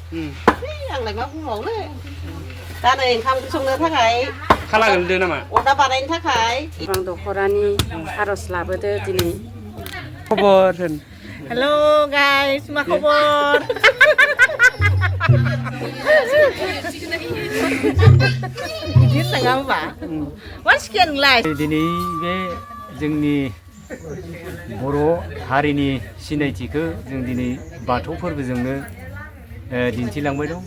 आंलाय मा बुंबावनो दा नै ओंखाम संनो थाखाय खाला गोलैदो नामा अरदाब बानायनो थाखाय गोबां दख'रानि आर'ज लाबोदो दिनै खबर होन हेलौ गाइस मा खबर बिदि नङा होमबा मा सिखाया नोंलाय दिनै बे जोंनि बर' हारिनि सिनायथिखौ जों दिनै बाथौ फोरबोजोंनो दिन्थिलांबाय दं।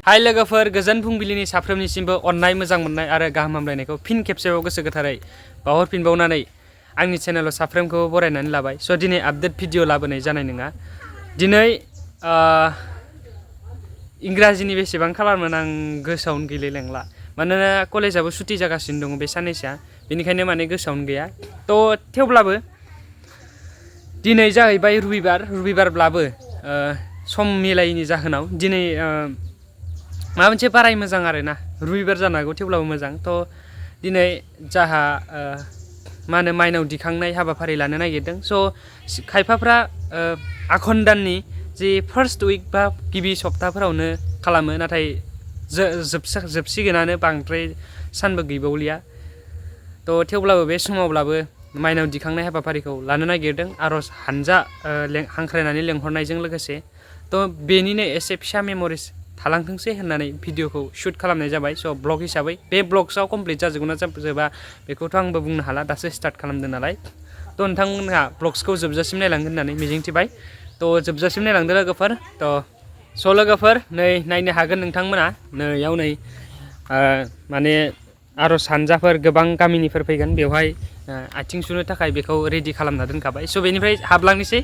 हाय लोगोफोर गोजोन फुंबिलिनि साफ्रोमनिसिमबो अननाय मोजां मोननाय आरो गाहाम हामलायनायखौ फिन खेबसेबाव गोसो गोथारै बावहरफिनबावनानै आंनि चेनेलाव साफ्रोमखौबो बरायनानै लाबाय। स' दिनै आपडेट भिडिअ लाबोनाय जानाय नङा। दिनै इंराजिनि बेसेबां खालारमोन आं गोसोआवनो गैलायलांला मानोना कलेजाबो सुटि जागासिनो दङ बे साननैसोआ बेनिखायनो माने गोसोआवनो गैया थ' थेवब्लाबो दिनै जाहैबाय रबिबारब्लाबो सम मिलायैनि जाहोनाव दिनै माबा मोनसे बाराय मोजां आरोना रबिबार जानो हागौ थेवब्लाबो मोजां थ' दिनै जाहा मा होनो माइनाव दिखांनाय हाबाफारि लानो नागिरदों स' खायफाफ्रा आघन दाननि जि फार्स्ट उइक बा गिबि सप्ताफोरावनो खालामो नाथाय जोबसिगोनानो बांद्राय सानबो गैबावलिया थ' थेवब्लाबो बे समावब्लाबो माइनाव दिखांनाय हाबाफारिखौ लानो नागिरदों आर'ज हानजा हांख्रायनानै लेंहरनायजों लोगोसे थ' बेनिनो एसे फिसा मेम'रिस थालांथोंसै होननानै भिडिअखौ शुट खालामनाय जाबाय स' ब्लग हिसाबै बे ब्लग्सआव कमप्लिट जाजोबगोन ना जोबा बेखौथ' आंबो बुंनो हाला दासो स्टार्ट खालामदों नालाय थ' नोंथांमोनहा ब्लग्सखौ जोबजासिम नायलांगोन होननानै मिजिंथिबाय थ' जोबजासिम नायलांदो लोगोफोर स' लोगोफोर नै नायनो हागोन नोंथांमोना नैयाव नै माने आर'ज हानजाफोर गोबां गामिनिफोर फैगोन बेवहाय आथिं सुनो थाखाय बेखौ रेडि खालामना दोनखाबाय स' बेनिफ्राय हाबलांनोसै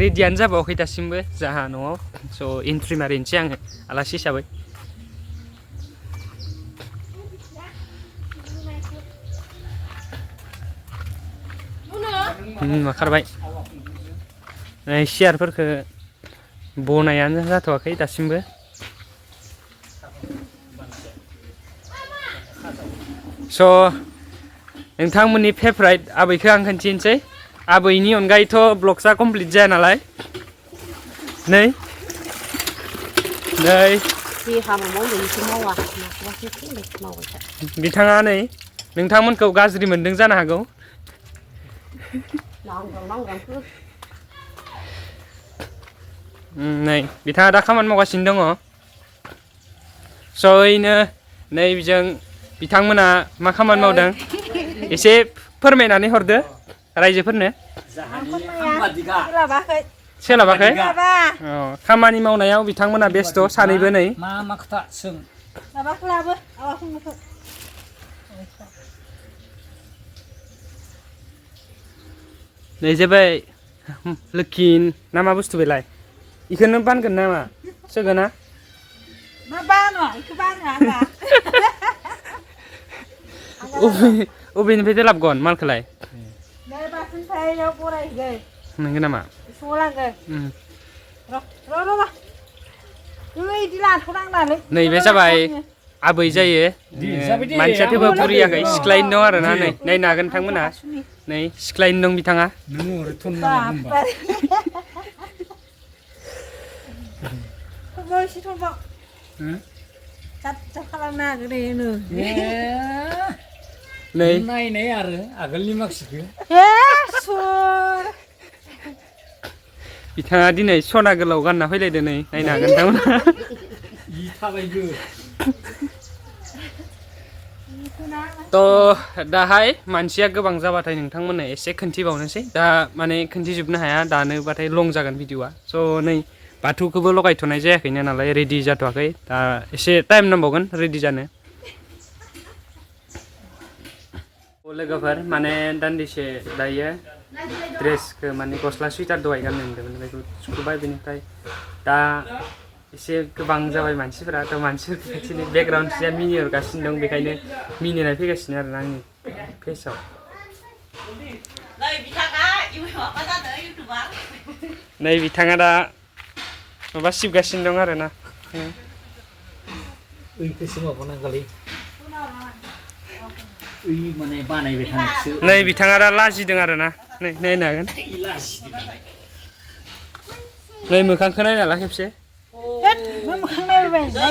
रेडियानो जाबावाखै दासिमबो जाहा न'आव स' एन्ट्रि मारिनोसै आङो आलासि हिसाबै ओंखारबाय सियारफोरखौ बनायानो जाथ'वाखै दासिमबो स' नोंथांमोननि फेभराइट आबैखौ आं खोन्थिनोसै आबैनि अनगायैथ' ब्लग्सआ कमप्लिट जाया नालाय नै बिथाङा नै नोंथांमोनखौ गाज्रि मोनदों जानो हागौ नै बिथाङा दा खामानि मावगासिनो दङ स' ओइनो नै बिजों बिथांमोना मा खामानि मावदों एसे फोरमायनानै हरदो रायजोफोरनो सोलाबाखै खामानि मावनायाव बिथांमोना बेस्थ' सानैबो नै मा खोथा सों नै जाबाय लोखिन ना मा बुस्थु बेलाय इखौनो बानगोन नामा सोगोना अबेनिफ्राय लाबगोन मालखौलाय नंगौ नामा नैबे जाबाय आबै जायो मानसिया थेवबो बुरियाखै सिख्लायैनो दं आरोना नै नायनो हागोन नोंथांमोनहा नै सिख्लायैनो दं बिथाङा नै नायनाय आरो आगोलनि मानसिखौ बिथाङा दिनै सना गोलाव गानना फैलायदो नै नायनो हागोन नोंथांमोनहा थ' दाहाय मानसिया गोबां जाबाथाय नोंथांमोननो एसे खोन्थिबावनोसै दा माने खोन्थिजोबनो हाया दानोबाथाय लं जागोन भिडिअआ स' नै बाथौखौबो लगायथ'नाय जायाखैनो नालाय रेडि जाथ'वाखै दा एसे टाइम नांबावगोन रेडि जानो लोगोफोर माने दान्दिसे दायो ड्रेसखौ माने गस्ला सुइटार दहाय गाननो होनदोंमोन बेखौ सुबाय बेनिफ्राय दा एसे गोबां जाबाय मानसिफोरा थ' मानसिफोरखौ खाथिनि बेकग्राउन्डसिया मिनिहरगासिनो दं बेखायनो मिनिनाय फैगासिनो आरोना आंनि फेसआव नै बिथाङा दा माबा सिबगासिनो दं आरोना नै बिथाङा दा लाजिदों आरोना नै नायनो हागोन नै मोखांखौ नायना ला खेबसे ไปไหน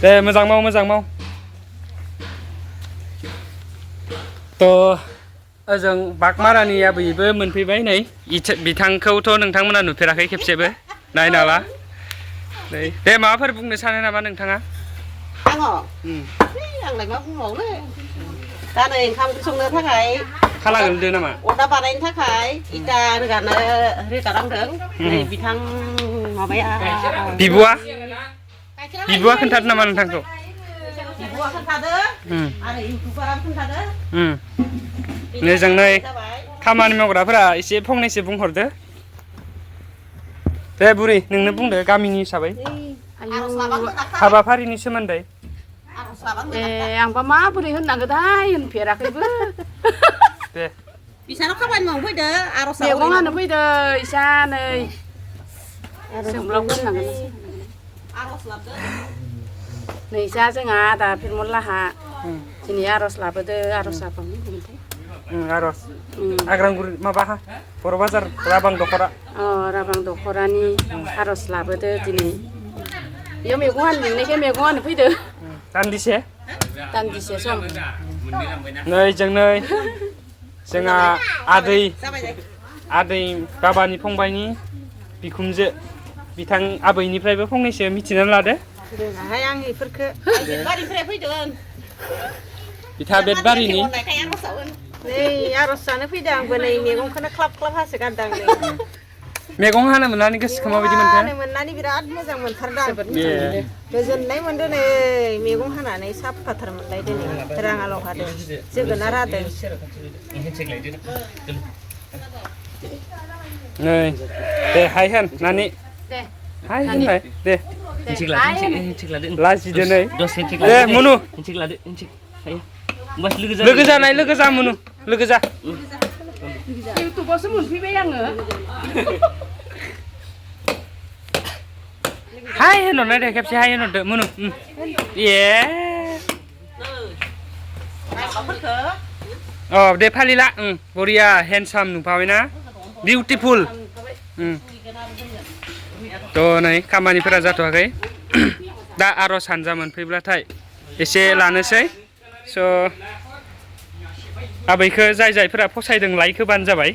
deh मोजां माव थ' ओजों बागमारानिया बयबो मोनफैबाय नै बिथांखौथ' नोंथांमोना नुफेराखै खेबसेबो नायनाला दे माबाफोर बुंनो सानो नामा नोंथाङा आङो आंलाय मा बुंबावनो दा नै ओंखाम संनो थाखाय खाला गोलैदो नामा अरदाब बानायनो थाखाय इटा रोगानांदों नै बिथां माबाया बिबुआ खोन्थादों नामा नोंथांखौ बिबुआ खोन्थादों आरो इउटुबाराबो खोन्थादों जों नै खामानि मावग्राफोरा एसे फंनैसो बुंहरदो दे बुरि नोंनो बुंदो गामिनि हिसाबै हाबाफारिनि सोमोन्दै आंबा माबोरै होननांगोनथाय होनफेराखैबो दे बिसानाव खामानि मावनो फैदो आर'ज मैगङानो फैदो इसा नै सोंब्लाव होननांगोन नै जा जोंहा आदा फिरमलाहा दिनै आर'ज लाबोदो आर'ज लाबावनो आर'ज आग्रांगुरि माबा बर' बाजार राबां दख'रा राबां दख'रानि आर'ज लाबोदो दिनै बेयाव मैगङानो लिंनायखाय मैगङानो फैदो दान्दिसे सम नै जोंहा आदै बाबानि फंबायनि बिखुमजो बिथां आबैनिफ्रायबो फंनैसो मिथिनानै लादो आं इफोरखो बेदबारिनिफ्राय फैदों बिथा बेदबारिनि नै आर'ज जानो फैदों आंबो नै मैगंखौनो ख्लाब हासो गारदों नै मैगं हानो मोननानै गोसोखौ माबायदि मोनखो हानो मोननानै बिराद मोजां मोनथारदों गोजोननाय मोनदों नै मैगं हानानै साफाथार मोनलायदों नै राङालाव हादों जोगोनार हादों नै दे हाय होन नानि हाय होनलाय दे लाजिदो नै दे मुनु लोगो जा मुनु लोगो जा इउटुबावसो मोनफैबाय आङो हाय होनहरनाय दे खेबसे हाय होनहरदो मुनु दे फालिला बरिया हेन्डसाम नुफाबायना बिउटिफुल थ' नै खामानिफोरा जाथ'वाखै दा आर'ज हानजा मोनफैब्लाथाय एसे लानोसै स' आबैखौ जायफोरा फसायदों लाइक होबानो जाबाय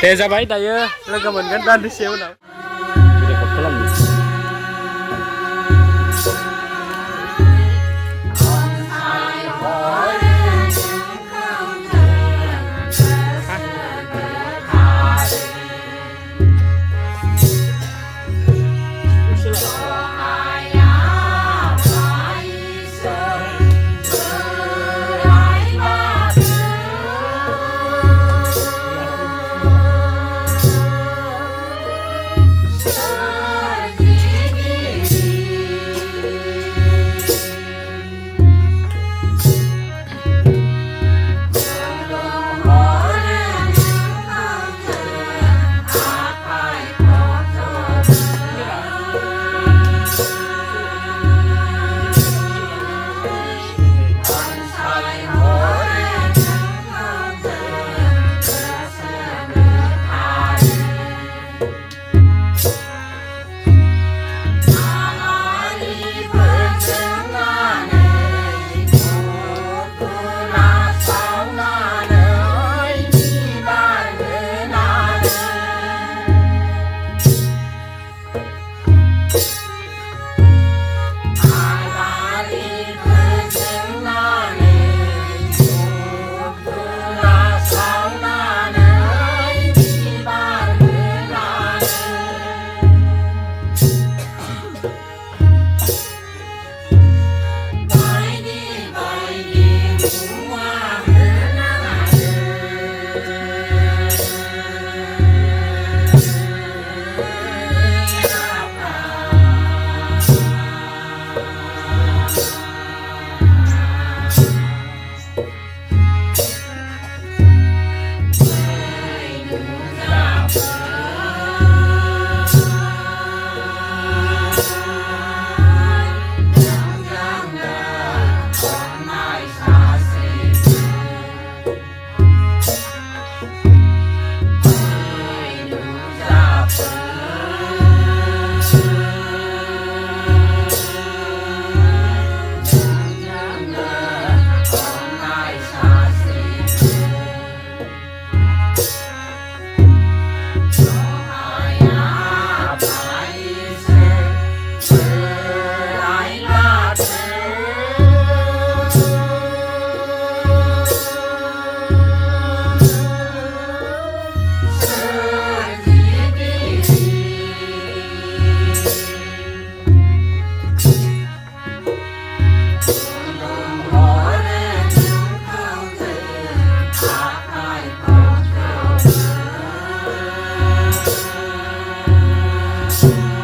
दे जाबाय दायो लोगो मोनगोन दान्दिसे उनाव Thank